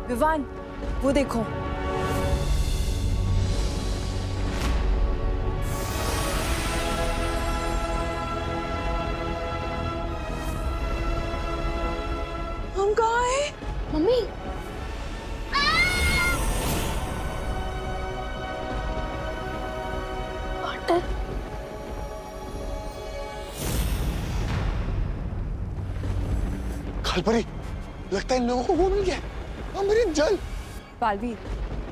विवान, वो देखो। हम कहाँ हैं? Mummy, water. खालपरी, लगता है इन लोगों को वो मिल गया, अमृत जल। बालवीर,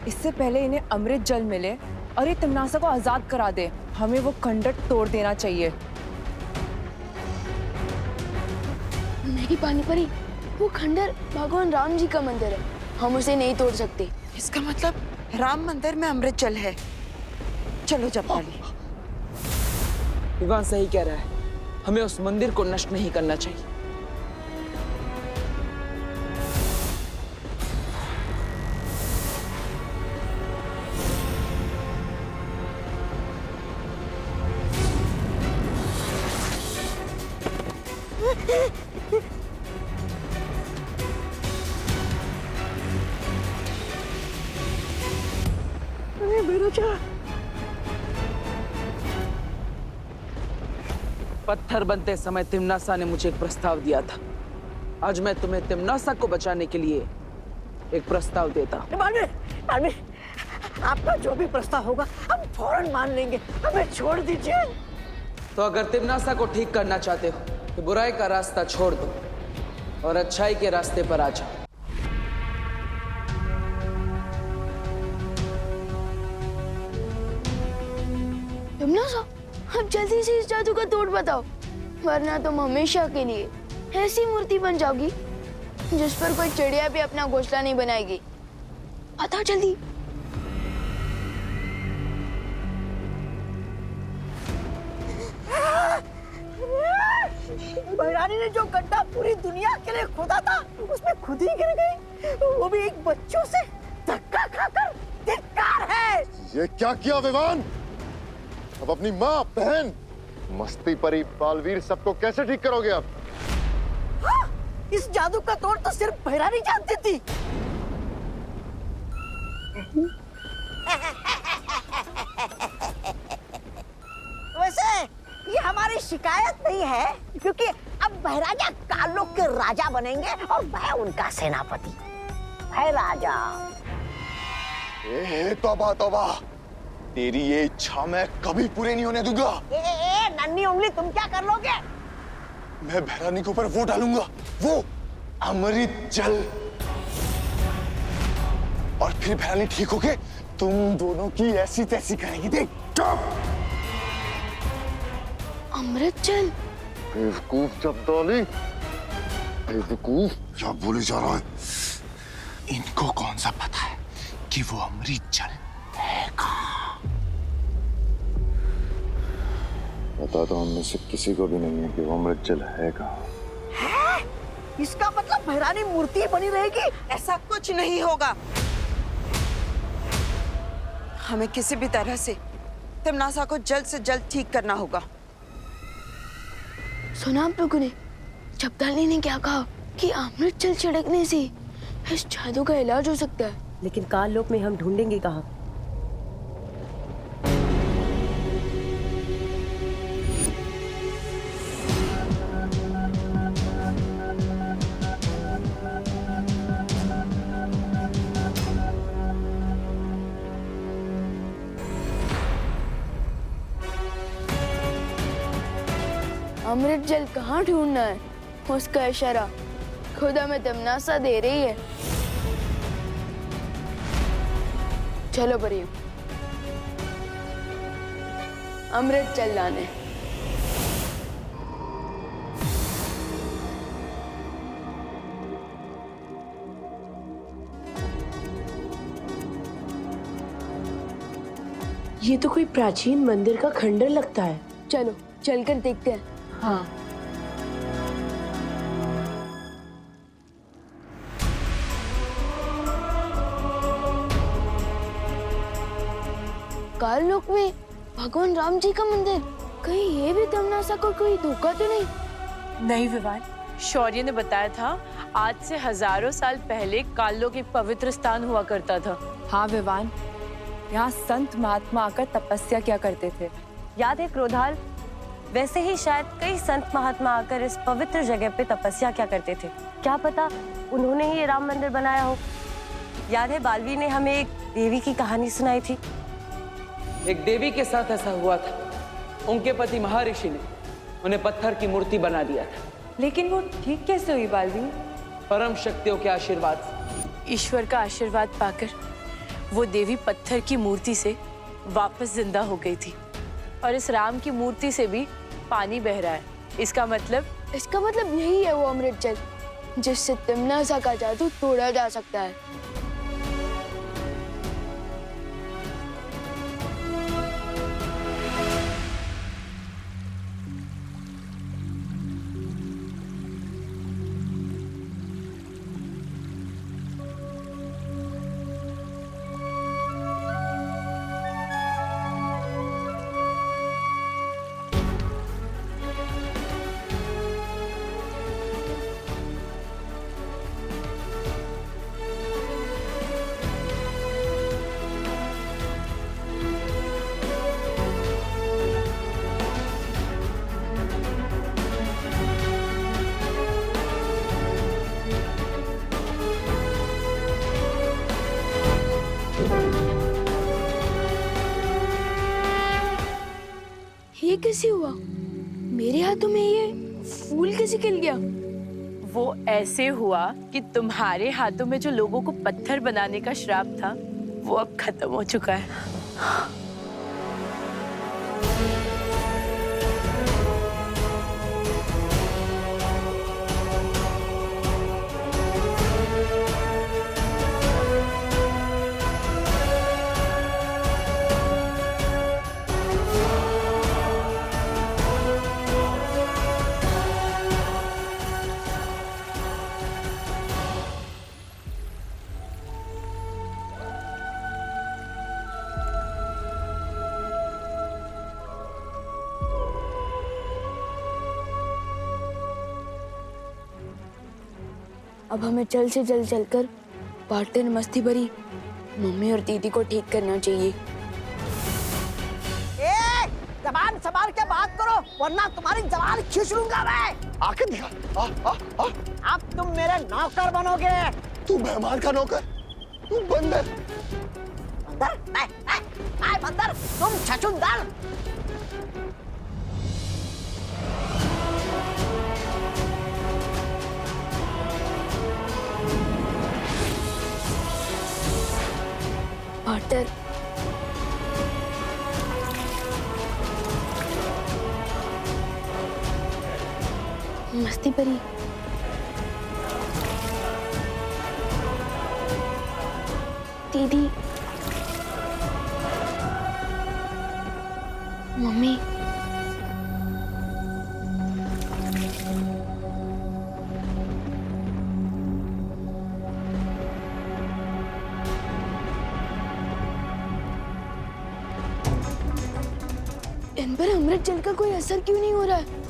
इससे पहले इन्हें अमृत जल मिले और ये तिम्नासा को आजाद करा दे, हमें वो खंडर तोड़ देना चाहिए। नहीं पानी परी, वो खंडर भगवान राम जी का मंदिर है, हम उसे नहीं तोड़ सकते। इसका मतलब राम मंदिर में अमृत जल है। चलो जपाली। विवान सही कह रहा है, हमें उस मंदिर को नष्ट नहीं करना चाहिए। पत्थर बनते समय तिम्नासा ने मुझे एक प्रस्ताव दिया था। आज मैं तुम्हें तिम्नासा को बचाने के लिए एक प्रस्ताव देता हूँ। आपका जो भी प्रस्ताव होगा हम फौरन मान लेंगे, हमें छोड़ दीजिए। तो अगर तिम्नासा को ठीक करना चाहते हो तो बुराई का रास्ता छोड़ दो और अच्छाई के रास्ते पर आ जाओ। तिम्नासा, अब जल्दी से इस जादू का तोड़ बताओ, वरना तुम हमेशा के लिए ऐसी मूर्ति बन जाओगी जिस पर कोई चिड़िया भी अपना घोंसला नहीं बनाएगी। बताओ जल्दी। भैरानी ने जो गड्ढा पूरी दुनिया के लिए खोदा था उसमें खुद ही गिर गई, वो भी एक बच्चों से धक्का खाकर। धिक्कार है। ये क्या किया विवान? अब अपनी माँ, बहन, मस्ती परी, बालवीर सबको कैसे ठीक करोगे आप? हाँ, इस जादू का तोड़ तो सिर्फ भैरानी जानती थी। वैसे ये हमारी शिकायत नहीं है, क्योंकि अब भैराजा कालों के राजा बनेंगे और मैं उनका सेनापति। भैराजा। तौबा तौबा, तेरी ये इच्छा मैं कभी पूरी नहीं होने दूंगा। नन्ही उंगली, तुम क्या कर लोगे? मैं भैरानी के ऊपर वो डालूंगा, वो अमृत जल, और फिर भैरानी ठीक होके तुम दोनों की ऐसी तैसी करेगी। देख। चुप। अमृत जल? बेवकूफ जब्दाली, बेवकूफ। क्या बोले जा रहा है? इनको कौन सा पता है कि वो अमृत जल है कहाँ? पता तो हम में से किसी को भी नहीं है कि वो अमृत जल है कहाँ। है? इसका मतलब भैरानी मूर्ति बनी रहेगी? ऐसा कुछ नहीं होगा। हमें किसी भी तरह से तिम्नासा को जल्द से जल्द ठीक करना होगा। सुना आप लोगों ने? जब्दाली ने क्या कहा कि अमृत जल छिड़कने से इस जादू का इलाज हो सकता है। लेकिन काल लोक में हम ढूंढेंगे कहाँ? अमृत जल कहाँ ढूंढना है, उसका इशारा खुद हमें तिम्नासा दे रही है। चलो परियों, अमृत जल लाने। ये तो कोई प्राचीन मंदिर का खंडर लगता है। चलो चलकर देखते हैं। हाँ। काल लोक में भगवान राम जी का मंदिर, कहीं ये भी तिम्नासा को कोई धोखा तो नहीं? नहीं विवान, शौर्य ने बताया था आज से हजारों साल पहले काललोक एक पवित्र स्थान हुआ करता था। हाँ विवान, यहाँ संत महात्मा आकर तपस्या किया करते थे। याद है क्रोधाल? वैसे ही शायद कई संत महात्मा आकर इस पवित्र जगह पे तपस्या क्या करते थे। क्या पता उन्होंने ही ये राम मंदिर बनाया हो। याद है बालवी ने हमें एक देवी की कहानी सुनाई थी। एक देवी के साथ ऐसा हुआ था। उनके पति महर्षि ने उन्हें पत्थर की मूर्ति बना दिया था। लेकिन वो ठीक कैसे हुई बालवी? परम शक्तियों के आशीर्वाद से। ईश्वर का आशीर्वाद पाकर वो देवी पत्थर की मूर्ति से वापस जिंदा हो गई थी। और इस राम की मूर्ति से भी पानी बह रहा है। इसका मतलब यही है वो अमृत जल जिससे तिमनासा का जादू तोड़ा जा सकता है। ये कैसे हुआ? मेरे हाथों में ये फूल कैसे खिल गया? वो ऐसे हुआ कि तुम्हारे हाथों में जो लोगों को पत्थर बनाने का श्राप था वो अब खत्म हो चुका है। अब हमें जल्द से जल्द चलकर पार्टनर मस्ती भरी मम्मी और दीदी को ठीक करना चाहिए। ए, जबान संभाल के बात करो वरना तुम्हारी जबान खींच लूंगा मैं। आके दिखा। अब तुम मेरे नौकर बनोगे। तू मेहमान का नौकर, तू बंदर। बंदर? मैं बंदर, तुम छछूंदर। पार्टनर मस्ती भरी दीदी मम्मी इन पर अमृत जल का कोई असर क्यों नहीं हो रहा है?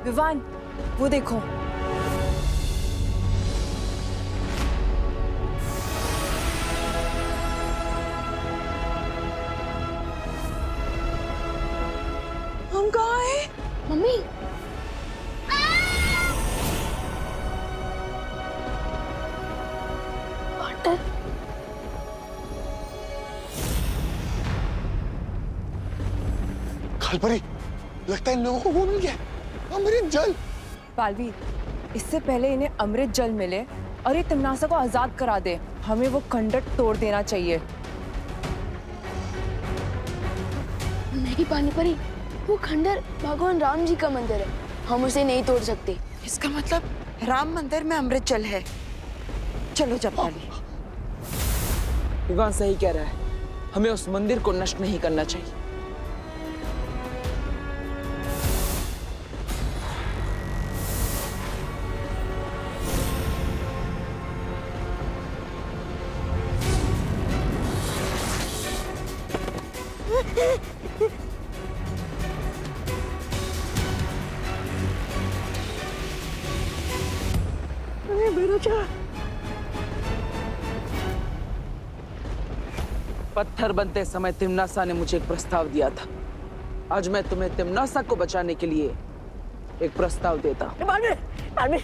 विवान, वो देखो। हम कहाँ हैं? मम्मी पार्टनर खालपरी, लगता है इन लोगों को वो मिल गया अमृत जल। बालवी, इससे पहले इन्हें अमृत जल मिले और ये तिमनासा को आजाद करा दे, हमें वो खंडर तोड़ देना चाहिए। नहीं पानी परी, वो खंडर भगवान राम जी का मंदिर है, हम उसे नहीं तोड़ सकते। इसका मतलब राम मंदिर में अमृत जल है। चलो जपाली। विवान सही कह रहा है, हमें उस मंदिर को नष्ट नहीं करना चाहिए। पत्थर बनते समय तिम्नासा ने मुझे एक प्रस्ताव दिया था। आज मैं तुम्हें तिम्नासा को बचाने के लिए एक प्रस्ताव देता हूँ। मालवीर,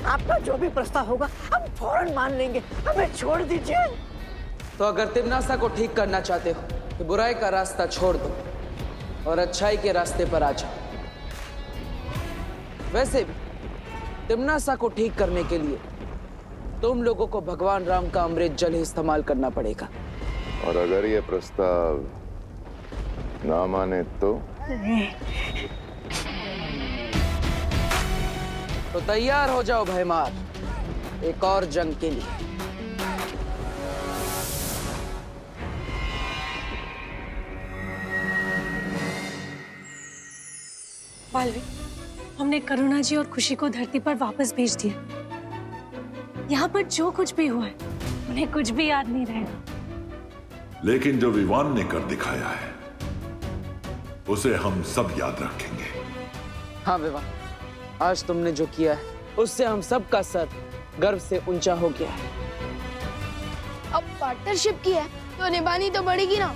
आपका जो भी प्रस्ताव होगा हम फौरन मान लेंगे, हमें छोड़ दीजिए। तो अगर तिम्नासा को ठीक करना चाहते हो तो बुराई का रास्ता छोड़ दो और अच्छाई के रास्ते पर आ जाओ। वैसे भी तिम्नासा को ठीक करने के लिए तुम लोगों को भगवान राम का अमृत जल ही इस्तेमाल करना पड़ेगा। और अगर ये प्रस्ताव ना माने तो तैयार हो जाओ भयमार, एक और जंग के लिए। बालवी, हमने करुणा जी और खुशी को धरती पर वापस भेज दिया। यहाँ पर जो कुछ भी हुआ है उन्हें कुछ भी याद नहीं रहेगा। लेकिन जो विवान ने कर दिखाया है उसे हम सब याद रखेंगे। हाँ विवान, आज तुमने जो किया है उससे हम सब का सर गर्व से ऊंचा हो गया है। अब पार्टनरशिप की है तो निभानी तो पड़ेगी ना।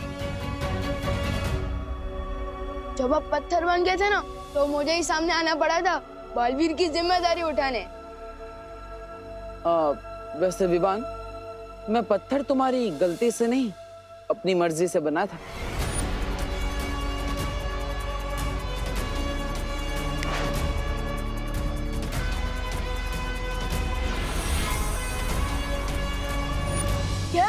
जब आप पत्थर बन गए थे ना तो मुझे ही सामने आना पड़ा था बालवीर की जिम्मेदारी उठाने। वैसे विवान, मैं पत्थर तुम्हारी गलती से नहीं अपनी मर्जी से बना था। क्या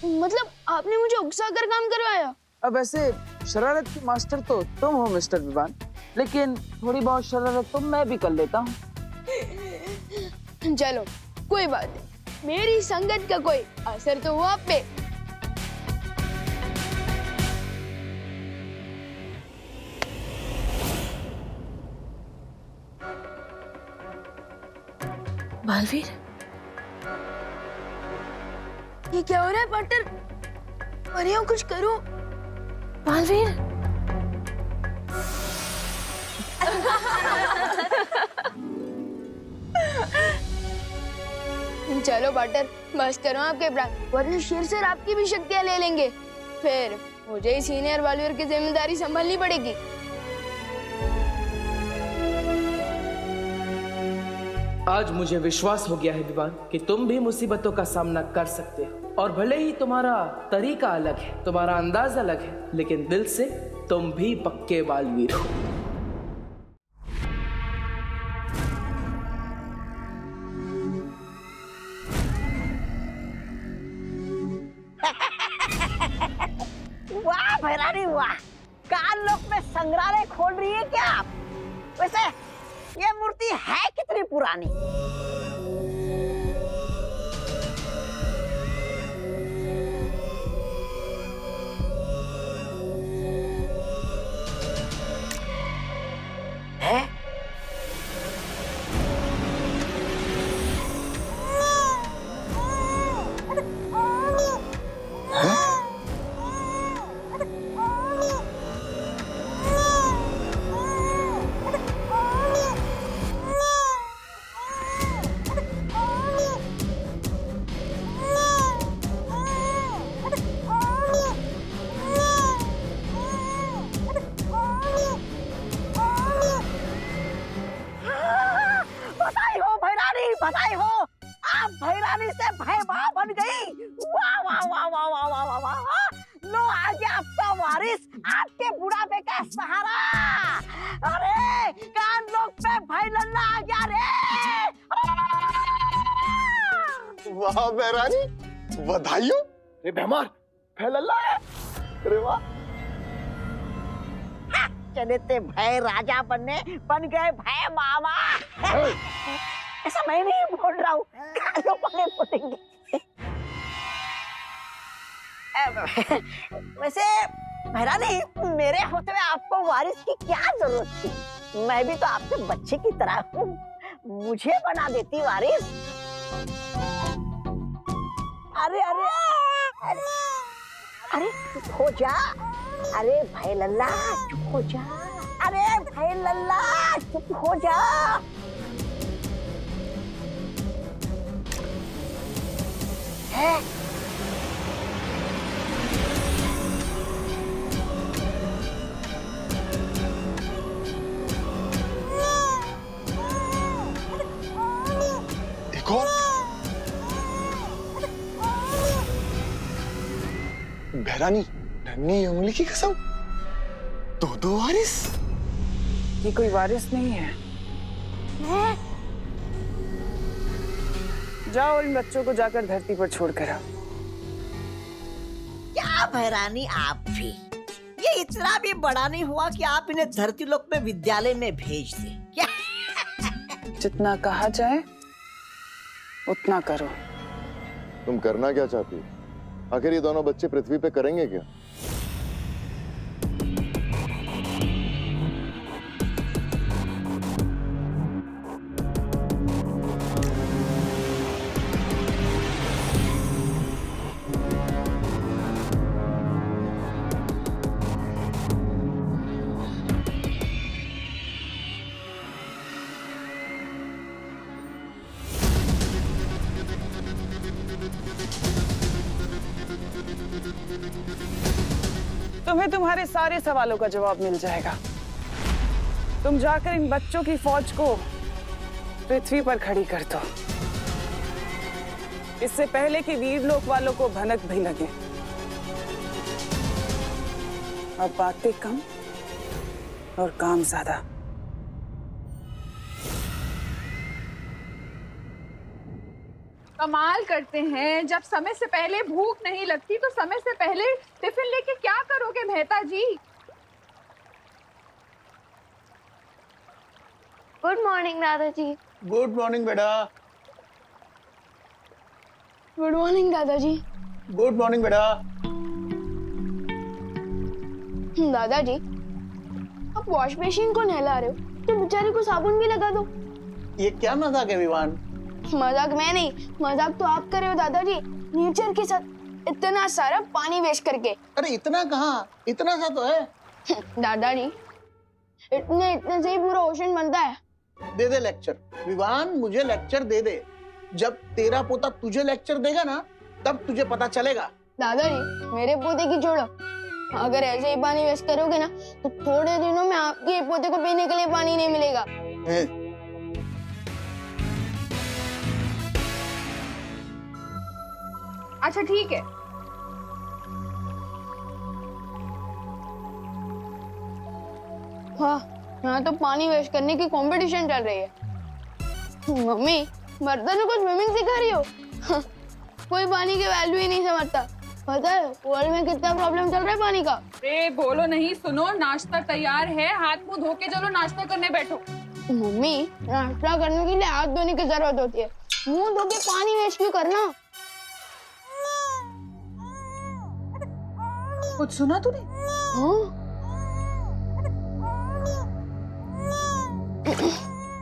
मतलब आपने मुझे उकसा कर काम करवाया? अब वैसे शरारत की मास्टर तो तुम हो मिस्टर विवान, लेकिन थोड़ी बहुत शरारत तो मैं भी कर लेता हूँ। चलो कोई बात नहीं, मेरी संगत का कोई असर तो हुआ आप पे। बालवीर, ये क्या हो रहा है पार्टनर? परियों कुछ करो। बालवीर, चलो पार्टनर, बस करो आपके प्राण, वरना शेर सर आपकी भी शक्तियां ले लेंगे। फिर मुझे ही सीनियर बालवीर की जिम्मेदारी संभालनी पड़ेगी। आज मुझे विश्वास हो गया है विवान कि तुम भी मुसीबतों का सामना कर सकते हो, और भले ही तुम्हारा तरीका अलग है, तुम्हारा अंदाज अलग है, लेकिन दिल से तुम भी पक्के बालवीर हो। वाह भैरानी वाह, काल लोक में संग्रहालय खोल रही है क्या आप? वैसे ये मूर्ति है कितनी पुरानी? है? बधाई हो, आप भैरानी से भयभा बन गई। वाह वाह वाह वाह वाह वाह वाह वाह। लो आ गया आपका वारिस, आपके बुढ़ापे का सहारा। अरे कान लोग पे भाई लल्ला आ गया रे। वाह भैरानी, बधाई हो। रे बेमार, भाई लल्ला है। अरे वाह, चले थे भय राजा बनने, बन गए भय मामा। ऐसा मैं नहीं बोल रहा हूँ, कानों वाले बोलेंगे। वैसे भैरानी, मेरे होते हुए आपको वारिस की क्या जरूरत थी? मैं भी तो आपके बच्चे की तरह हूँ, मुझे बना देती वारिस। अरे अरे अरे अरे हो जा, अरे भाई लल्ला चुप हो जा। अरे भाई लल्ला चुप हो जा। है एक और बहरानी, नन्ही उंगली की कसम, दो वारिस। ये कोई वारिस नहीं है। जाओ इन बच्चों को जाकर धरती पर छोड़कर आओ। क्या भैरानी आप भी, ये इतना भी बड़ा नहीं हुआ कि आप इन्हें धरती लोक में विद्यालय में भेज दें क्या? जितना कहा जाए उतना करो। तुम करना क्या चाहती हो? आखिर ये दोनों बच्चे पृथ्वी पे करेंगे क्या? तुम्हें तुम्हारे सारे सवालों का जवाब मिल जाएगा। तुम जाकर इन बच्चों की फौज को पृथ्वी पर खड़ी कर दो, इससे पहले कि वीरलोक वालों को भनक भी लगे। अब बातें कम और काम ज्यादा। कमाल करते हैं, जब समय से पहले भूख नहीं लगती तो समय से पहले टिफिन लेके क्या करोगे मेहता जी? गुड मॉर्निंग दादाजी। गुड मॉर्निंग बेटा। गुड मॉर्निंग दादाजी। गुड मॉर्निंग बेटा। दादाजी, आप वॉश मशीन को नहला रहे हो तो बेचारे को साबुन भी लगा दो। ये क्या मजाक है विवान? मजाक मैं नहीं, मजाक तो आप कर रहे हो दादाजी, नेचर के साथ इतना सारा पानी वेस्ट करके। अरे इतना कहाँ, इतना सा तो है। दादाजी, इतने से ही पूरा ओशन बनता है। दे दे लेक्चर विवान, मुझे लेक्चर दे दे। जब तेरा पोता तुझे लेक्चर देगा ना, तब तुझे पता चलेगा। दादाजी, मेरे पोते की छोड़ो, अगर ऐसे ही पानी वेस्ट करोगे ना तो थोड़े दिनों में आपके पोते को पीने के लिए पानी नहीं मिलेगा। अच्छा ठीक है। हाँ, यहाँ तो पानी वेस्ट करने की कंपटीशन चल रही है। मम्मी, बर्तनों को स्विमिंग सिखा रही हो? कोई पानी की वैल्यू ही नहीं समझता। पता है वर्ल्ड में कितना प्रॉब्लम चल रहा है पानी का? अरे बोलो नहीं, सुनो, नाश्ता तैयार है, हाथ मुंह धो के चलो नाश्ता करने बैठो। मम्मी, नाश्ता करने के लिए हाथ धोने की जरूरत होती है, मुंह धो के पानी वेस्ट क्यों करना? कुछ सुना तूने? हाँ?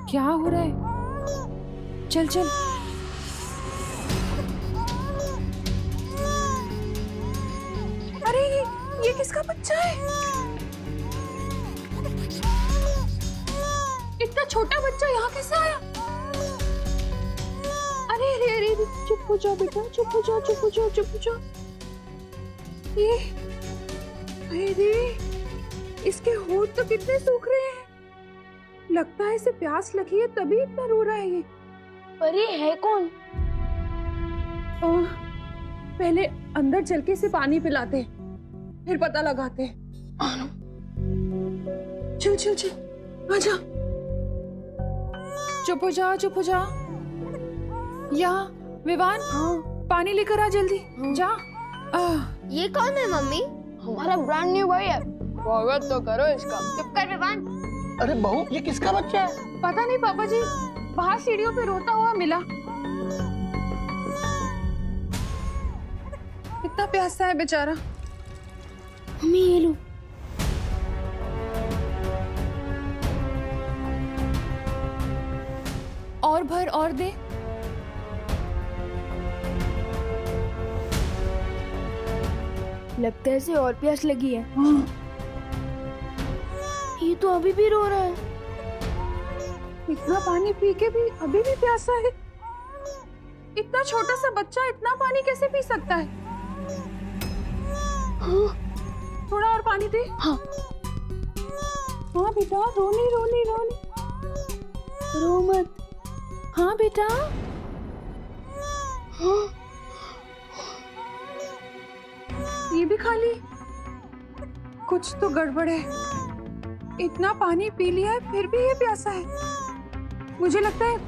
क्या हो रहा है? चल चल। अरे ये किसका बच्चा है? इतना छोटा बच्चा यहाँ कैसे आया? अरे अरे अरे, चुप हो जाओ बेटा, चुप हो जाओ, चुप हो जाओ, चुप हो जाओ। ये अरे इसके होंठ तो कितने सूख रहे हैं, लगता है इसे प्यास लगी है तभी इतना रो रहा है ये। पर ये है कौन? पहले अंदर चल के इसे पानी पिलाते, फिर पता लगाते। चल चल चल, आजा। चुप हो जा, चुप हो जा। यहाँ विवान, पानी लेकर आ जल्दी, जा। ये कौन है मम्मी? हमारा ब्रांड न्यू भाई है, स्वागत तो करो इसका। चुप कर विवान। अरे बहू, ये किसका बच्चा है? पता नहीं पापा जी, बाहर सीढ़ियों पे रोता हुआ मिला। कितना प्यासा है बेचारा। मम्मी ये लो। और भर और दे। लगता है इसे और प्यास लगी है। ये तो अभी भी रो रहा है। इतना पानी पी के भी अभी भी प्यासा है। इतना छोटा सा बच्चा इतना पानी कैसे पी सकता है? हाँ। थोड़ा और पानी दे। हाँ। हाँ बेटा, रोनी रोनी रोनी, रो मत। हाँ बेटा। हाँ। ये भी खाली? कुछ तो गड़बड़ है। इतना पानी पी लिया है फिर भी ये प्यासा है। मुझे लगता है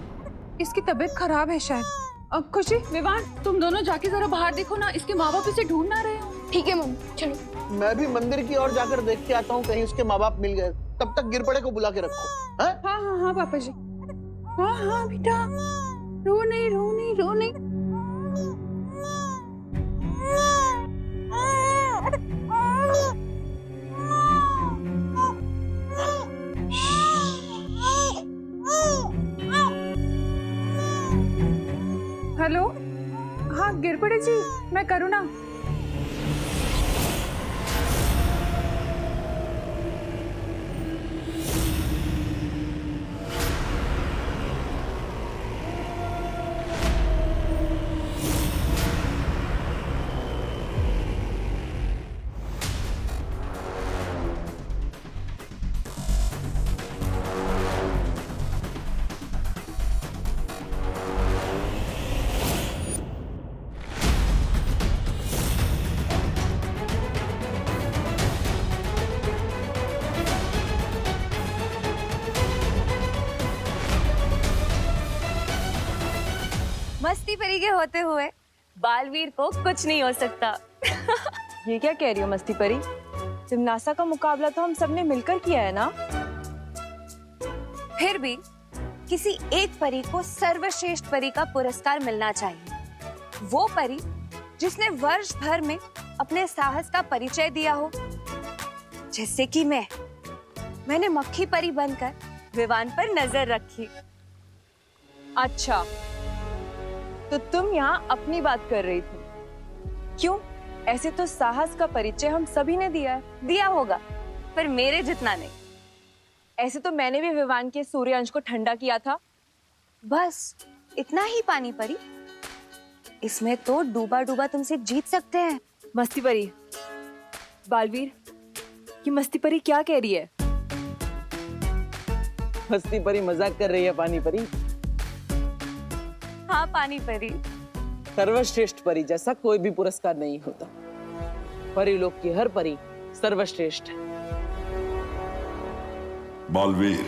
इसकी तबीयत खराब है शायद। अब खुशी, विवान, तुम दोनों जाके जरा बाहर देखो ना, इसके मम्मी पापा इसे ढूंढ ना रहे हो। ठीक है मम्मी, चलो। मैं भी मंदिर की ओर जाकर देख के आता हूँ, कहीं उसके माँ बाप मिल गए। तब तक गिरपड़े को बुला के रखो। हाँ हाँ हाँ हाँ पापा जी। हाँ हाँ बेटा, रो नहीं रो नहीं रो नहीं। हेलो, हाँ गिरपड़े जी, मैं करुणा। मस्ती परी के होते हुए बालवीर को कुछ नहीं हो सकता। ये क्या कह रही हो मस्ती परी? जिम्नासा का मुकाबला तो हम सबने मिलकर किया है ना। फिर भी किसी एक परी को सर्वश्रेष्ठ परी का पुरस्कार मिलना चाहिए। वो परी जिसने वर्ष भर में अपने साहस का परिचय दिया हो, जैसे कि मैंने मक्खी परी बनकर विवान पर नजर रखी। अच्छा, तो तुम यहाँ अपनी बात कर रही थी। क्यों? ऐसे तो साहस का परिचय हम सभी ने दिया है। दिया होगा, पर मेरे जितना नहीं। ऐसे तो मैंने भी विवान के सूर्यांश को ठंडा किया था। बस इतना ही पानी परी। इसमें तो डूबा डूबा तुमसे जीत सकते हैं। मस्ती परी, बालवीर, ये मस्ती परी क्या कह रही है? मस्ती परी मजाक कर रही है पानी परी। हाँ पानी परी। सर्वश्रेष्ठ परी जैसा कोई भी पुरस्कार नहीं होता। परी लोक की हर परी सर्वश्रेष्ठ है। बालवीर,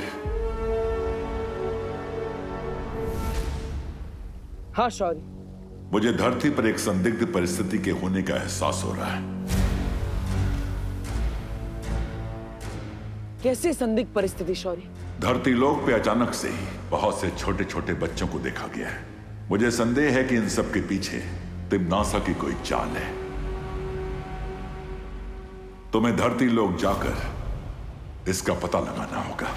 हाँ शौर्य। मुझे धरती पर एक संदिग्ध परिस्थिति के होने का एहसास हो रहा है। कैसे संदिग्ध परिस्थिति शौर्य? धरती लोक पे अचानक से ही बहुत से छोटे छोटे बच्चों को देखा गया है। मुझे संदेह है कि इन सब के पीछे तिम्नासा की कोई चाल है। तुम्हें धरती लोक जाकर इसका पता लगाना होगा।